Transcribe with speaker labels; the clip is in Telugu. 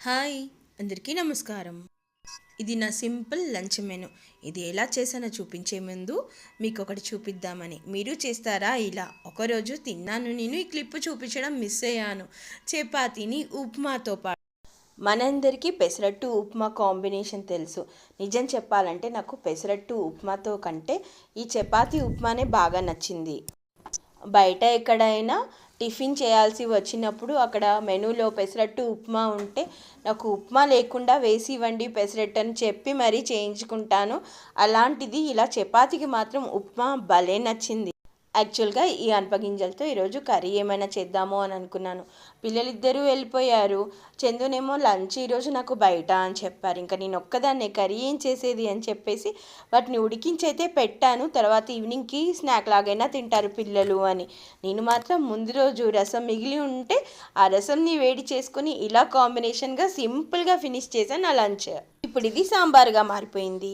Speaker 1: హాయ్, అందరికీ నమస్కారం. ఇది నా సింపుల్ లంచ్ మెను. ఇది ఎలా చేశానో చూపించే ముందు మీకు ఒకటి చూపిద్దామని. మీరు చేస్తారా ఇలా? ఒకరోజు తిన్నాను నేను, ఈ క్లిప్ చూపించడం మిస్ అయ్యాను. చపాతీని ఉప్మాతో పాటు. మనందరికీ పెసరట్టు ఉప్మా కాంబినేషన్ తెలుసు. నిజం చెప్పాలంటే నాకు పెసరట్టు ఉప్మాతో కంటే ఈ చపాతీ ఉప్మానే బాగా నచ్చింది. బయట ఎక్కడైనా టిఫిన్ చేయాల్సి వచ్చినప్పుడు అక్కడ మెనూలో పెసరట్టు ఉప్మా ఉంటే నాకు ఉప్మా లేకుండా వేసి ఇవ్వండి పెసరట్టు అని చెప్పి మరీ చేయించుకుంటాను. అలాంటిది ఇలా చపాతీకి మాత్రం ఉప్మా భలే నచ్చింది. యాక్చువల్గా ఈ అనపగింజలతో ఈరోజు కర్రీ ఏమైనా చేద్దాము అని అనుకున్నాను. పిల్లలిద్దరూ వెళ్ళిపోయారు. చందునేమో లంచ్ ఈరోజు నాకు బయట అని చెప్పారు. ఇంకా నేను ఒక్కదాన్నే కర్రీ ఏం చేసేది అని చెప్పేసి వాటిని ఉడికించైతే పెట్టాను. తర్వాత ఈవినింగ్కి స్నాక్ లాగైనా తింటారు పిల్లలు అని. నేను మాత్రం ముందు రోజు రసం మిగిలి ఉంటే ఆ రసంని వేడి చేసుకొని ఇలా కాంబినేషన్గా సింపుల్గా ఫినిష్ చేశాను నా లంచ్. ఇప్పుడు ఇది సాంబార్గా మారిపోయింది.